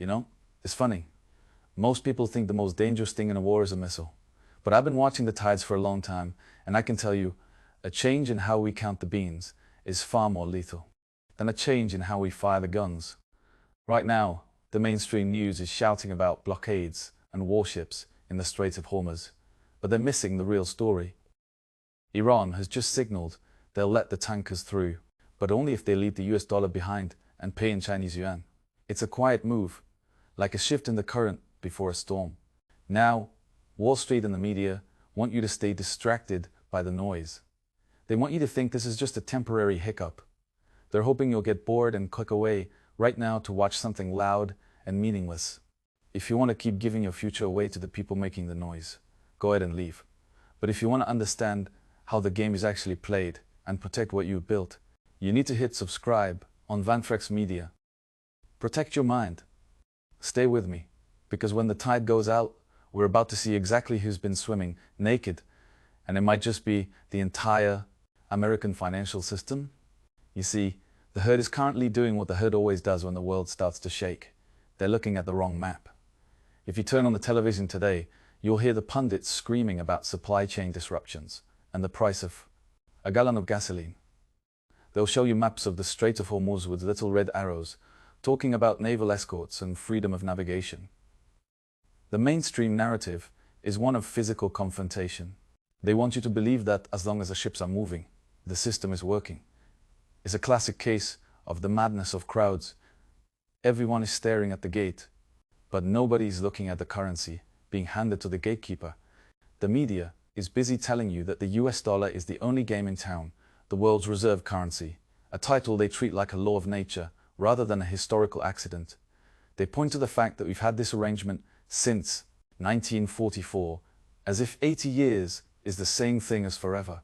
You know, it's funny. Most people think the most dangerous thing in a war is a missile. But I've been watching the tides for a long time, and I can tell you, a change in how we count the beans is far more lethal than a change in how we fire the guns. Right now, the mainstream news is shouting about blockades and warships in the Strait of Hormuz, but they're missing the real story. Iran has just signaled they'll let the tankers through, but only if they leave the US dollar behind and pay in Chinese Yuan. It's a quiet move, like a shift in the current before a storm. Now, Wall Street and the media want you to stay distracted by the noise. They want you to think this is just a temporary hiccup. They're hoping you'll get bored and click away right now to watch something loud and meaningless. If you want to keep giving your future away to the people making the noise, go ahead and leave. But if you want to understand how the game is actually played and protect what you've built, you need to hit subscribe on Vanfrex Media. Protect your mind. Stay with me, because when the tide goes out, we're about to see exactly who's been swimming naked, and it might just be the entire American financial system. You see, the herd is currently doing what the herd always does when the world starts to shake. They're looking at the wrong map. If you turn on the television today, you'll hear the pundits screaming about supply chain disruptions and the price of a gallon of gasoline. They'll show you maps of the Strait of Hormuz with little red arrows, talking about naval escorts and freedom of navigation. The mainstream narrative is one of physical confrontation. They want you to believe that as long as the ships are moving, the system is working. It's a classic case of the madness of crowds. Everyone is staring at the gate, but nobody is looking at the currency being handed to the gatekeeper. The media is busy telling you that the US dollar is the only game in town, the world's reserve currency, a title they treat like a law of nature rather than a historical accident. They point to the fact that we've had this arrangement since 1944, as if 80 years is the same thing as forever.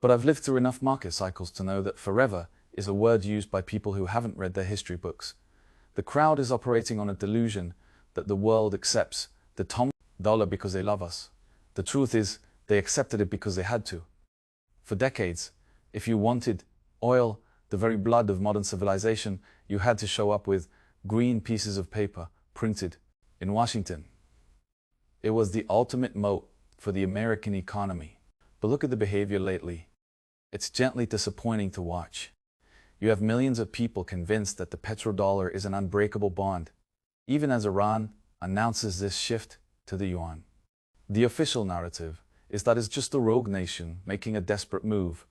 But I've lived through enough market cycles to know that forever is a word used by people who haven't read their history books. The crowd is operating on a delusion that the world accepts the dollar because they love us. The truth is, they accepted it because they had to. For decades, if you wanted oil, the very blood of modern civilization, you had to show up with green pieces of paper printed in Washington. It was the ultimate moat for the American economy. But look at the behavior lately. It's gently disappointing to watch. You have millions of people convinced that the petrodollar is an unbreakable bond, even as Iran announces this shift to the yuan. The official narrative is that it's just a rogue nation making a desperate move.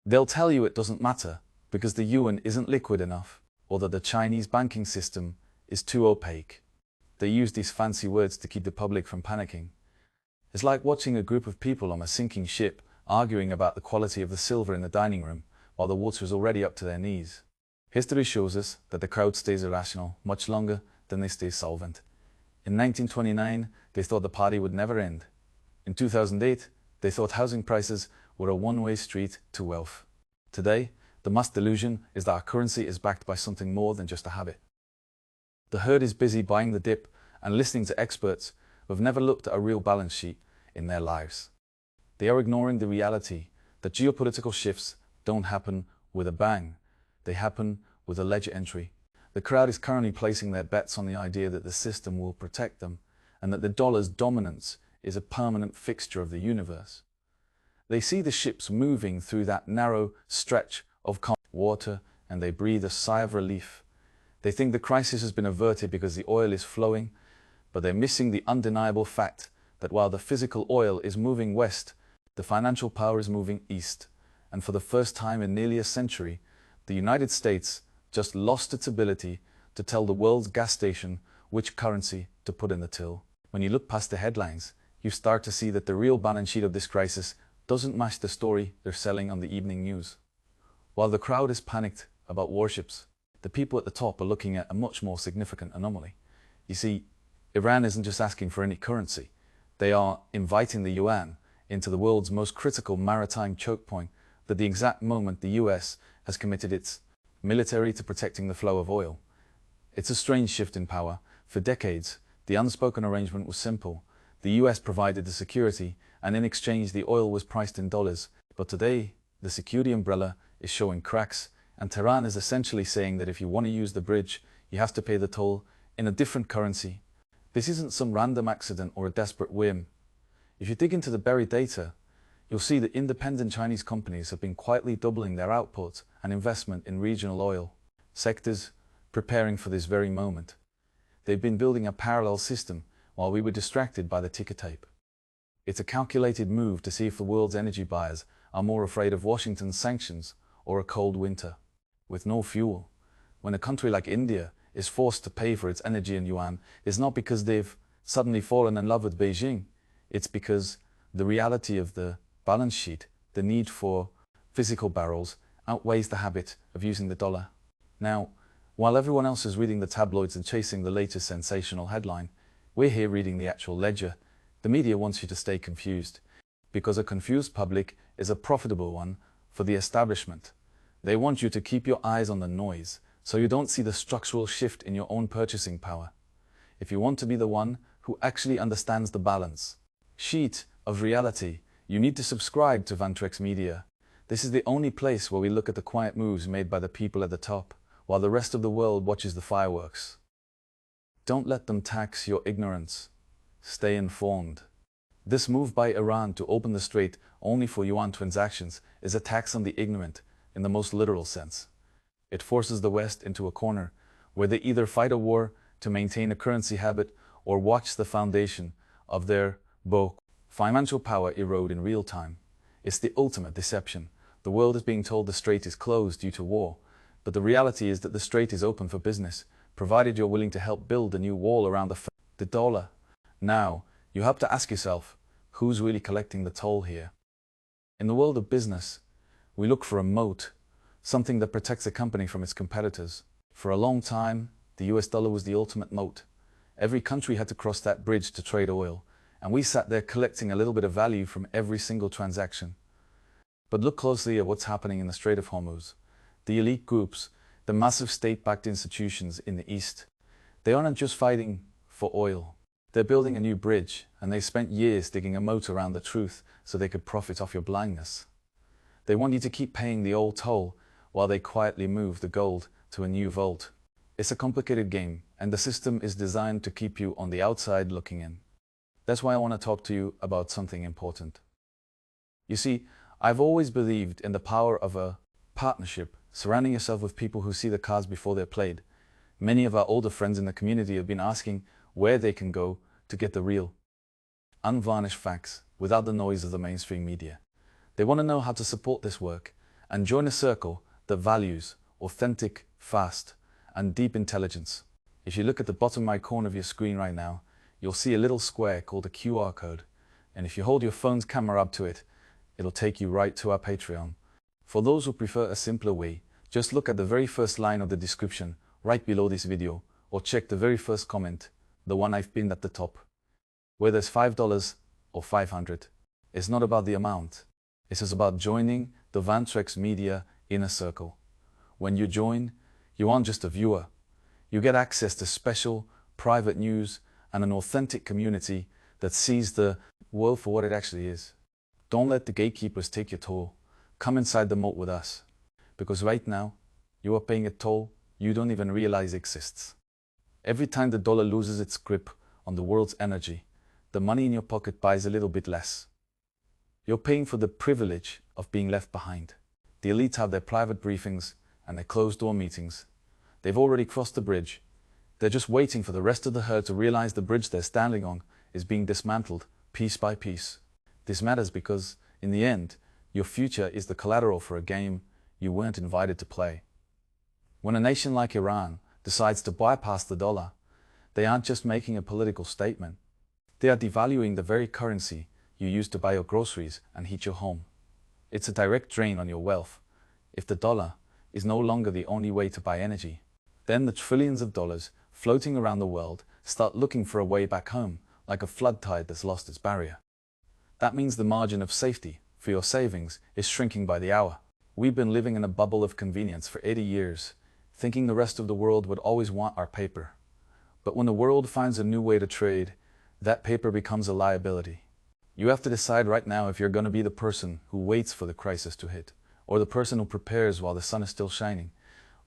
They'll tell you it doesn't matter because the yuan isn't liquid enough, or that the Chinese banking system is too opaque. They use these fancy words to keep the public from panicking. It's like watching a group of people on a sinking ship arguing about the quality of the silver in the dining room while the water is already up to their knees. History shows us that the crowd stays irrational much longer than they stay solvent. In 1929, they thought the party would never end. In 2008, they thought housing prices were a one-way street to wealth. Today, the mass delusion is that our currency is backed by something more than just a habit. The herd is busy buying the dip and listening to experts who have never looked at a real balance sheet in their lives. They are ignoring the reality that geopolitical shifts don't happen with a bang. They happen with a ledger entry. The crowd is currently placing their bets on the idea that the system will protect them and that the dollar's dominance is a permanent fixture of the universe. They see the ships moving through that narrow stretch of calm water and they breathe a sigh of relief. They think the crisis has been averted because the oil is flowing, but they're missing the undeniable fact that while the physical oil is moving west, the financial power is moving east. And for the first time in nearly a century, the United States just lost its ability to tell the world's gas station which currency to put in the till. When you look past the headlines, you start to see that the real balance sheet of this crisis doesn't match the story they're selling on the evening news. While the crowd is panicked about warships, the people at the top are looking at a much more significant anomaly. You see, Iran isn't just asking for any currency. They are inviting the yuan into the world's most critical maritime choke point at the exact moment the US has committed its military to protecting the flow of oil. It's a strange shift in power. For decades, the unspoken arrangement was simple. The US provided the security, and in exchange the oil was priced in dollars. But today, the security umbrella is showing cracks, and Tehran is essentially saying that if you want to use the bridge, you have to pay the toll in a different currency. This isn't some random accident or a desperate whim. If you dig into the buried data, you'll see that independent Chinese companies have been quietly doubling their output and investment in regional oil sectors, preparing for this very moment. They've been building a parallel system while we were distracted by the ticker tape. It's a calculated move to see if the world's energy buyers are more afraid of Washington's sanctions or a cold winter. With no fuel, when a country like India is forced to pay for its energy in yuan, it's not because they've suddenly fallen in love with Beijing. It's because the reality of the balance sheet, the need for physical barrels, outweighs the habit of using the dollar. Now, while everyone else is reading the tabloids and chasing the latest sensational headline, we're here reading the actual ledger. The media wants you to stay confused, because a confused public is a profitable one for the establishment. They want you to keep your eyes on the noise, so you don't see the structural shift in your own purchasing power. If you want to be the one who actually understands the balance sheet of reality, you need to subscribe to Vantrex Media. This is the only place where we look at the quiet moves made by the people at the top, while the rest of the world watches the fireworks. Don't let them tax your ignorance. Stay informed. This move by Iran to open the strait only for yuan transactions is a tax on the ignorant in the most literal sense. It forces the West into a corner where they either fight a war to maintain a currency habit or watch the foundation of their financial power erode in real time. It's the ultimate deception. The world is being told the strait is closed due to war, but the reality is that the strait is open for business, provided you're willing to help build a new wall around the dollar. Now, you have to ask yourself, who's really collecting the toll here? In the world of business, we look for a moat, something that protects a company from its competitors. For a long time, the US dollar was the ultimate moat. Every country had to cross that bridge to trade oil, and we sat there collecting a little bit of value from every single transaction. But look closely at what's happening in the Strait of Hormuz. The elite groups, the massive state-backed institutions in the East, they aren't just fighting for oil. They're building a new bridge, and they spent years digging a moat around the truth so they could profit off your blindness. They want you to keep paying the old toll while they quietly move the gold to a new vault. It's a complicated game, and the system is designed to keep you on the outside looking in. That's why I want to talk to you about something important. You see, I've always believed in the power of a partnership, surrounding yourself with people who see the cards before they're played. Many of our older friends in the community have been asking where they can go to get the real, unvarnished facts without the noise of the mainstream media. They want to know how to support this work and join a circle that values authentic, fast, and deep intelligence. If you look at the bottom right corner of your screen right now, you'll see a little square called a QR code. And if you hold your phone's camera up to it, it'll take you right to our Patreon. For those who prefer a simpler way, just look at the very first line of the description right below this video, or check the very first comment, the one I've pinned at the top. Whether it's $5 or 500, it's not about the amount. It's just about joining the Vantrex Media inner circle. When you join, you aren't just a viewer. You get access to special, private news and an authentic community that sees the world for what it actually is. Don't let the gatekeepers take your toll. Come inside the moat with us. Because right now, you are paying a toll you don't even realize exists. Every time the dollar loses its grip on the world's energy, the money in your pocket buys a little bit less. You're paying for the privilege of being left behind. The elites have their private briefings and their closed-door meetings. They've already crossed the bridge. They're just waiting for the rest of the herd to realize the bridge they're standing on is being dismantled piece by piece. This matters because, in the end, your future is the collateral for a game you weren't invited to play. When a nation like Iran decides to bypass the dollar, they aren't just making a political statement. They are devaluing the very currency you use to buy your groceries and heat your home. It's a direct drain on your wealth. If the dollar is no longer the only way to buy energy, then the trillions of dollars floating around the world start looking for a way back home, like a flood tide that's lost its barrier. That means the margin of safety for your savings is shrinking by the hour. We've been living in a bubble of convenience for 80 years, thinking the rest of the world would always want our paper. But when the world finds a new way to trade, that paper becomes a liability. You have to decide right now if you're going to be the person who waits for the crisis to hit, or the person who prepares while the sun is still shining.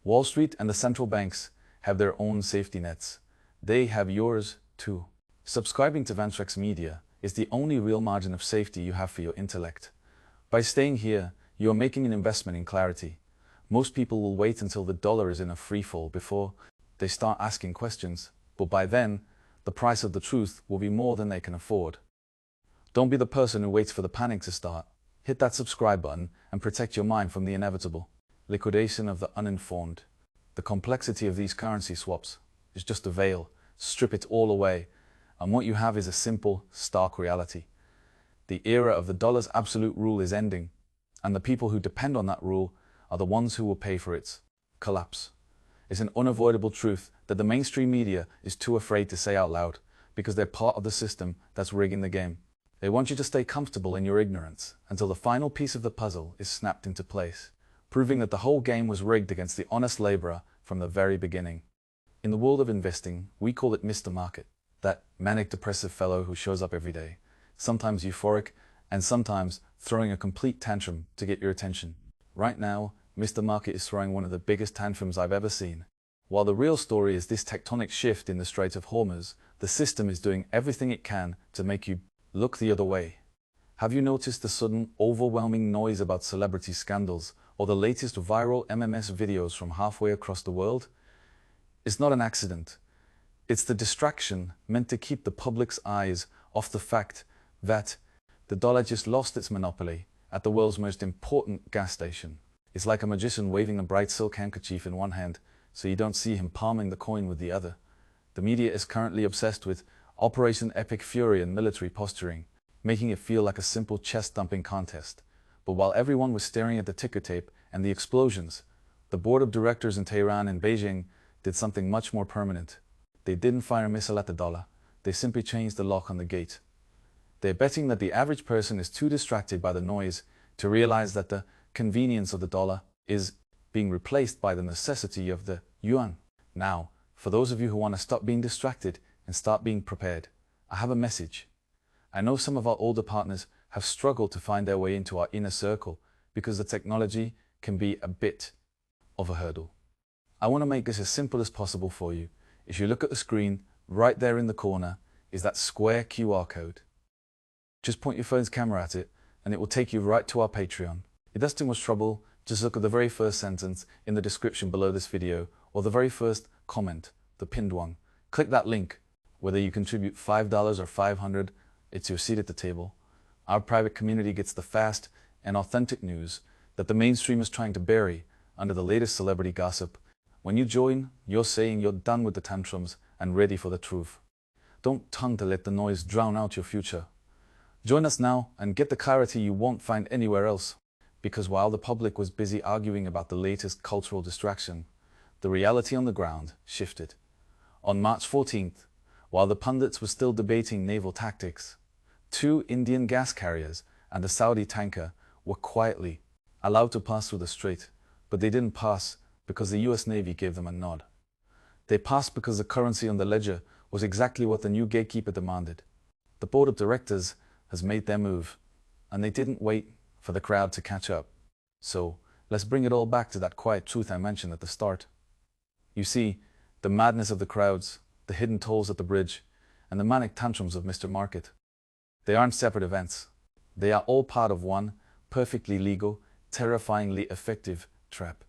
Wall Street and the central banks have their own safety nets. they have yours too. Subscribing to Ventrex Media is the only real margin of safety you have for your intellect. By staying here, you are making an investment in clarity. Most people will wait until the dollar is in a free fall before they start asking questions, but by then, the price of the truth will be more than they can afford. Don't be the person who waits for the panic to start. Hit that subscribe button and protect your mind from the inevitable liquidation of the uninformed. The complexity of these currency swaps is just a veil. Strip it all away, and what you have is a simple, stark reality. The era of the dollar's absolute rule is ending, and the people who depend on that rule are the ones who will pay for its collapse. It's an unavoidable truth that the mainstream media is too afraid to say out loud because they're part of the system that's rigging the game. They want you to stay comfortable in your ignorance until the final piece of the puzzle is snapped into place, proving that the whole game was rigged against the honest laborer from the very beginning. In the world of investing, we call it Mr. Market, that manic depressive fellow who shows up every day, sometimes euphoric and sometimes throwing a complete tantrum to get your attention. Right now, Mr. Market is throwing one of the biggest tantrums I've ever seen. While the real story is this tectonic shift in the Strait of Hormuz, the system is doing everything it can to make you look the other way. Have you noticed the sudden, overwhelming noise about celebrity scandals or the latest viral MMS videos from halfway across the world? It's not an accident. It's the distraction meant to keep the public's eyes off the fact that the dollar just lost its monopoly at the world's most important gas station. It's like a magician waving a bright silk handkerchief in one hand so you don't see him palming the coin with the other. The media is currently obsessed with Operation Epic Fury and military posturing, making it feel like a simple chest-thumping contest. But while everyone was staring at the ticker tape and the explosions, the board of directors in Tehran and Beijing did something much more permanent. They didn't fire a missile at the dollar, they simply changed the lock on the gate. They're betting that the average person is too distracted by the noise to realize that the convenience of the dollar is being replaced by the necessity of the yuan. Now, for those of you who want to stop being distracted and start being prepared, I have a message. I know some of our older partners have struggled to find their way into our inner circle because the technology can be a bit of a hurdle. I want to make this as simple as possible for you. If you look at the screen, right there in the corner is that square QR code. Just point your phone's camera at it and it will take you right to our Patreon. If that's too much trouble, just look at the very first sentence in the description below this video or the very first comment, the pinned one. Click that link. Whether you contribute $5 or $500, it's your seat at the table. Our private community gets the fast and authentic news that the mainstream is trying to bury under the latest celebrity gossip. When you join, you're saying you're done with the tantrums and ready for the truth. Don't tongue to let the noise drown out your future. Join us now and get the clarity you won't find anywhere else. Because while the public was busy arguing about the latest cultural distraction, the reality on the ground shifted. On March 14th, while the pundits were still debating naval tactics, 2 Indian gas carriers and a Saudi tanker were quietly allowed to pass through the strait, but they didn't pass because the US Navy gave them a nod. They passed because the currency on the ledger was exactly what the new gatekeeper demanded. The board of directors has made their move, and they didn't wait for the crowd to catch up. So, let's bring it all back to that quiet truth I mentioned at the start. You see, the madness of the crowds, the hidden tolls at the bridge, and the manic tantrums of Mr. Market. They aren't separate events. They are all part of one, perfectly legal, terrifyingly effective trap.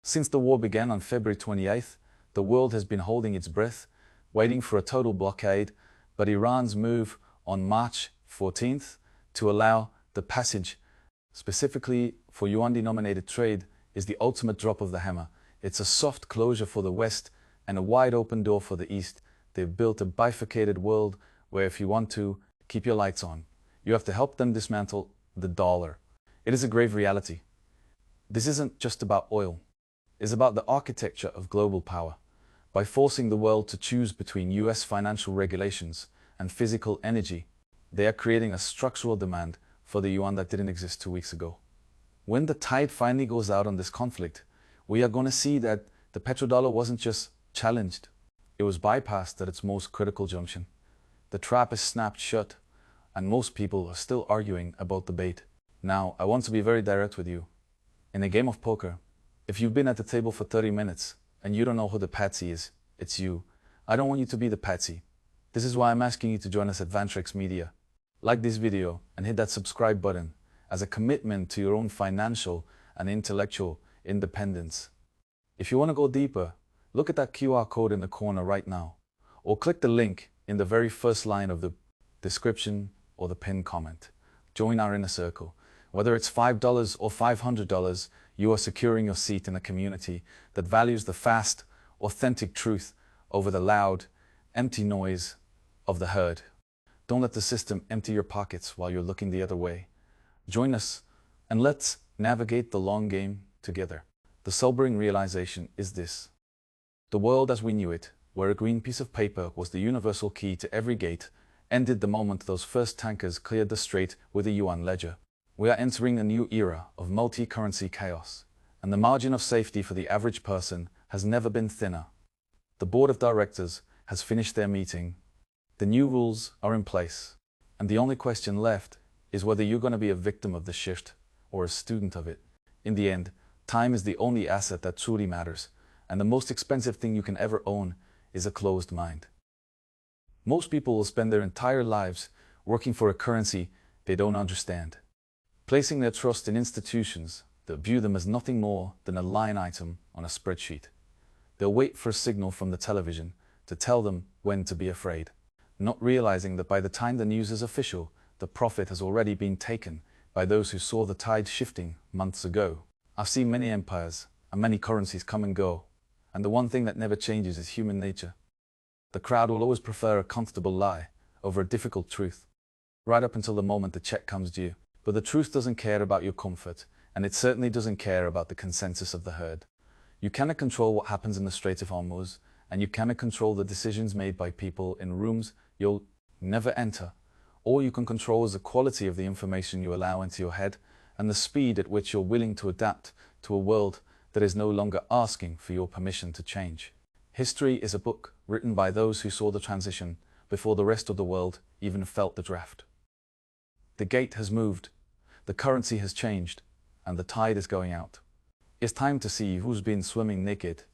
Since the war began on February 28th, the world has been holding its breath, waiting for a total blockade, but Iran's move on March 14th to allow the passage, specifically for yuan-denominated trade, is the ultimate drop of the hammer. It's a soft closure for the West and a wide open door for the East. They've built a bifurcated world where if you want to keep your lights on, you have to help them dismantle the dollar. It is a grave reality. This isn't just about oil. It's about the architecture of global power. By forcing the world to choose between US financial regulations and physical energy, they are creating a structural demand for the yuan that didn't exist 2 weeks ago. When the tide finally goes out on this conflict, we are going to see that the petrodollar wasn't just challenged, it was bypassed at its most critical junction. The trap is snapped shut, and most people are still arguing about the bait. Now, I want to be very direct with you. In a game of poker, if you've been at the table for 30 minutes and you don't know who the patsy is, it's you. I don't want you to be the patsy. This is why I'm asking you to join us at Vantrix Media. Like this video and hit that subscribe button as a commitment to your own financial and intellectual independence. If you want to go deeper, look at that QR code in the corner right now, or click the link in the very first line of the description or the pinned comment. Join our inner circle. Whether it's $5 or $500, you are securing your seat in a community that values the fast, authentic truth over the loud, empty noise of the herd. Don't let the system empty your pockets while you're looking the other way. Join us and let's navigate the long game together. The sobering realization is this: the world as we knew it, where a green piece of paper was the universal key to every gate, ended the moment those first tankers cleared the strait with a yuan ledger. We are entering a new era of multi-currency chaos, and the margin of safety for the average person has never been thinner. The board of directors has finished their meeting. The new rules are in place, and the only question left is whether you're going to be a victim of the shift or a student of it. In the end, time is the only asset that truly matters, and the most expensive thing you can ever own is a closed mind. Most people will spend their entire lives working for a currency they don't understand, placing their trust in institutions that view them as nothing more than a line item on a spreadsheet. They'll wait for a signal from the television to tell them when to be afraid, not realizing that by the time the news is official, the profit has already been taken by those who saw the tide shifting months ago. I've seen many empires and many currencies come and go, and the one thing that never changes is human nature. The crowd will always prefer a comfortable lie over a difficult truth, right up until the moment the check comes due. But the truth doesn't care about your comfort, and it certainly doesn't care about the consensus of the herd. You cannot control what happens in the Strait of Hormuz, and you cannot control the decisions made by people in rooms you'll never enter. All you can control is the quality of the information you allow into your head and the speed at which you're willing to adapt to a world that is no longer asking for your permission to change. History is a book written by those who saw the transition before the rest of the world even felt the draft. The gate has moved, the currency has changed, and the tide is going out. It's time to see who's been swimming naked